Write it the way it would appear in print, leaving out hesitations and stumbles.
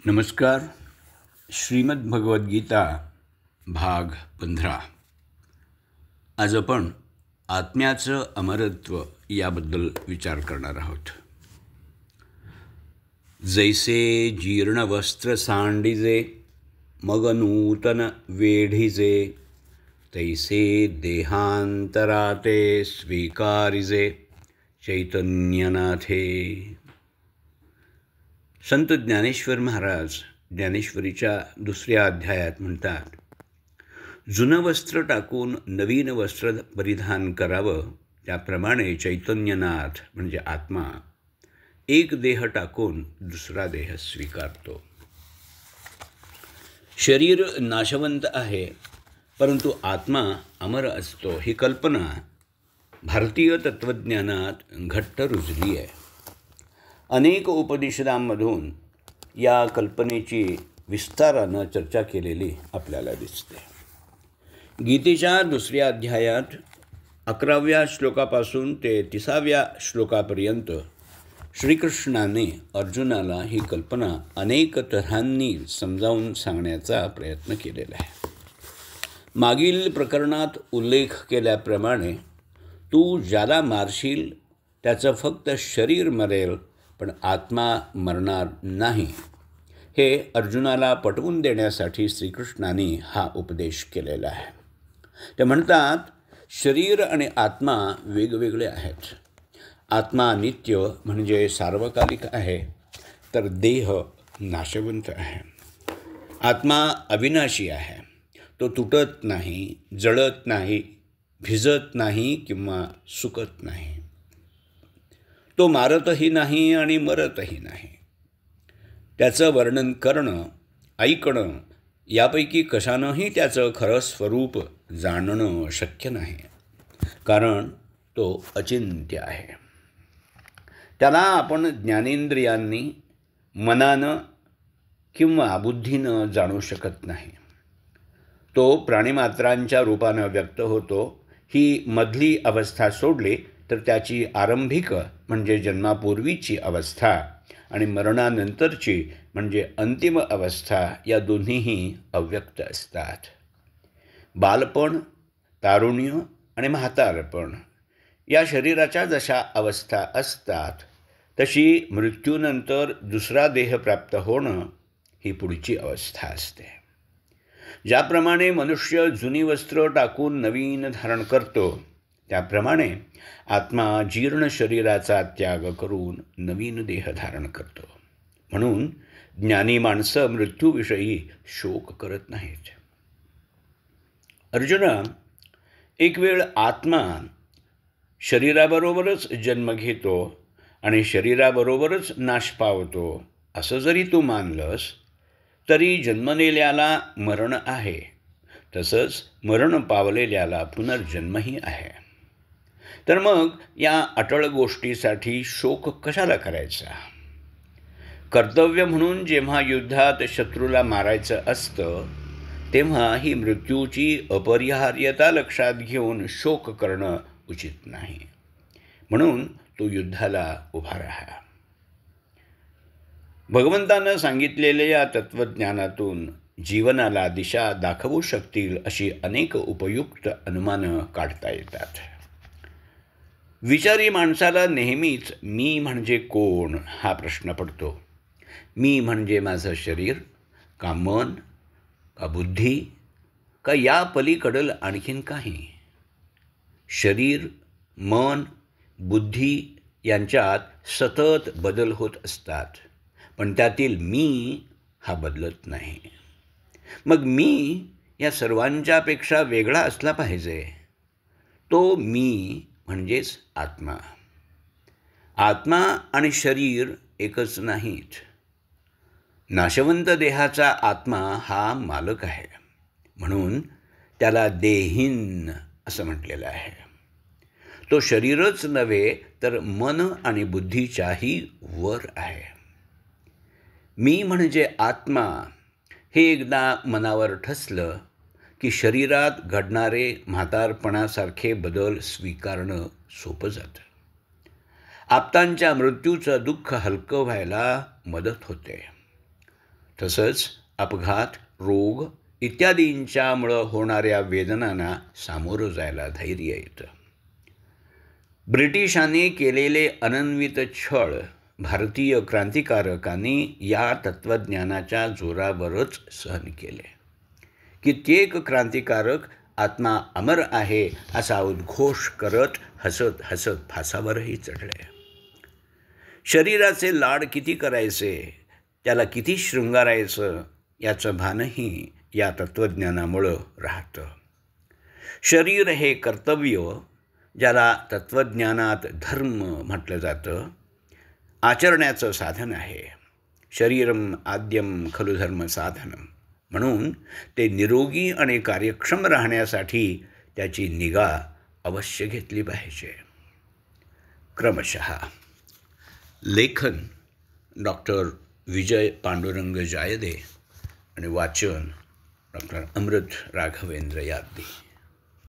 नमस्कार. श्रीमद भगवद्गीता भाग 15. आज आपण आत्म्याचं अमरत्व याबद्दल विचार करणार आहोत. जैसे जीर्ण वस्त्र सांडिजे मग नूतन वेढिजे, तैसे देहांतराते स्वीकारिजे चैतन्यनाथे. संत ज्ञानेश्वर महाराज ज्ञानेश्वरीच्या 2ऱ्या अध्यायात म्हणतात, जुनं वस्त्र टाकून नवीन वस्त्र परिधान करावं, त्याप्रमाणे चैतन्यनाथ म्हणजे आत्मा एक देह टाकून दुसरा देह स्वीकारतो. शरीर नाशवंत आहे, परंतु आत्मा अमर असतो ही कल्पना भारतीय तत्त्वज्ञानात घट्ट रुजली आहे. अनेक उपनिषदांमधून या कल्पनेची विस्तारानं चर्चा केलेली आपल्याला दिसते. गीतेच्या 2ऱ्या अध्यायात 11व्या श्लोकापासून ते 30व्या श्लोकापर्यंत श्रीकृष्णाने अर्जुनाला ही कल्पना अनेक तऱ्हांनी समजावून सांगण्याचा प्रयत्न केलेला आहे. मागील प्रकरणात उल्लेख केल्याप्रमाणे तू ज्याला मारशील त्याचं फक्त शरीर मरेल, पण आत्मा मरणार नाही, हे अर्जुनाला पटवून देण्यासाठी श्रीकृष्णाने हा उपदेश केलेला आहे. ते म्हणतात, शरीर आणि आत्मा वेगवेगळे आहेत. आत्मा नित्य म्हणजे सार्वकालिक आहे, तर देह नाशवंत आहे. आत्मा अविनाशी आहे. तो तुटत नाही, जळत नाही, भिजत नाही किंवा सुकत नाही. तो मारतही नाही आणि मरतही नाही. त्याचं वर्णन करणं, ऐकणं यापैकी कशानंही त्याचं खरं स्वरूप जाणणं शक्य नाही, कारण तो अचिंत्य आहे. त्याला आपण ज्ञानेंद्रियांनी, मनानं किंवा बुद्धीनं जाणू शकत नाही. तो प्राणिमात्रांच्या रूपानं व्यक्त होतो. ही मधली अवस्था सोडली तर त्याची आरंभिक म्हणजे जन्मापूर्वीची अवस्था आणि मरणानंतरची म्हणजे अंतिम अवस्था या दोन्हीही अव्यक्त असतात. बालपण, तारुण्य आणि म्हातारपण या शरीराच्या जशा अवस्था असतात, तशी मृत्यूनंतर दुसरा देह प्राप्त होणं ही पुढची अवस्था असते. ज्याप्रमाणे मनुष्य जुनी वस्त्र टाकून नवीन धारण करतो, त्याप्रमाणे आत्मा जीर्ण शरीराचा त्याग करून नवीन देह धारण करतो. म्हणून ज्ञानी माणसं मृत्यूविषयी शोक करत नाहीत. अर्जुना, एक वेळ आत्मा शरीराबरोबरच जन्म घेतो आणि शरीराबरोबरच नाश पावतो असं जरी तू मानलंस, तरी जन्मलेल्याला मरण आहे, तसंच मरण पावलेल्याला पुनर्जन्मही आहे. तर मग या अटळ गोष्टीसाठी शोक कशाला करायचा? कर्तव्य म्हणून जेव्हा युद्धात शत्रूला मारायचं असतं, तेव्हा ही मृत्यूची अपरिहार्यता लक्षात घेऊन शोक करणं उचित नाही. म्हणून तू युद्धाला उभा राहा. भगवंतानं सांगितलेल्या या तत्त्वज्ञानातून जीवनाला दिशा दाखवू शकतील अशी अनेक उपयुक्त अनुमानं काढता येतात. विचारी माणसाला नेहमीच मी म्हणजे कोण हा प्रश्न पडतो. मी म्हणजे माझं शरीर, का मन, का बुद्धी, का या पलीकडल आणखीन काही? शरीर, मन, बुद्धी यांच्यात सतत बदल होत असतात, पण त्यातील मी हा बदलत नाही. मग मी या सर्वांच्यापेक्षा वेगळा असला पाहिजे. तो मी म्हणजेच आत्मा. आत्मा आणि शरीर एकच नाहीत. नाशवंत देहाचा आत्मा हा मालक आहे, म्हणून त्याला देहीन असं म्हटलेलं आहे. तो शरीरच नव्हे तर मन आणि बुद्धीच्याही वर आहे. मी म्हणजे आत्मा हे एकदा मनावर ठसलं की शरीरात घडणारे म्हातारपणासारखे बदल स्वीकारणं सोपं जातं. आप्तांच्या मृत्यूचं दुःख हलकं व्हायला मदत होते. तसंच अपघात, रोग इत्यादींच्यामुळं होणाऱ्या वेदनांना सामोरं जायला धैर्य येतं. ब्रिटिशांनी केलेले अनन्वित छळ भारतीय क्रांतिकारकांनी या तत्त्वज्ञानाच्या जोरावरच सहन केले. कित्येक क्रांतिकारक आत्मा अमर आहे असा उद्घोष करत हसत हसत फासावरही चढले. शरीराचे लाड किती करायचे, त्याला किती शृंगारायचं याचं भानही या तत्त्वज्ञानामुळं राहतं. शरीर हे कर्तव्य, ज्याला तत्त्वज्ञानात धर्म म्हटलं जातं, आचरण्याचं साधन आहे. शरीरम आद्यम खलु धर्म साधनम. म्हणून ते निरोगी आणि कार्यक्षम राहण्यासाठी त्याची निगा अवश्य घेतली पाहिजे. क्रमशः लेखन डॉक्टर विजय पांडुरंग जायदे आणि वाचन डॉक्टर अमृत राघवेंद्र यादे.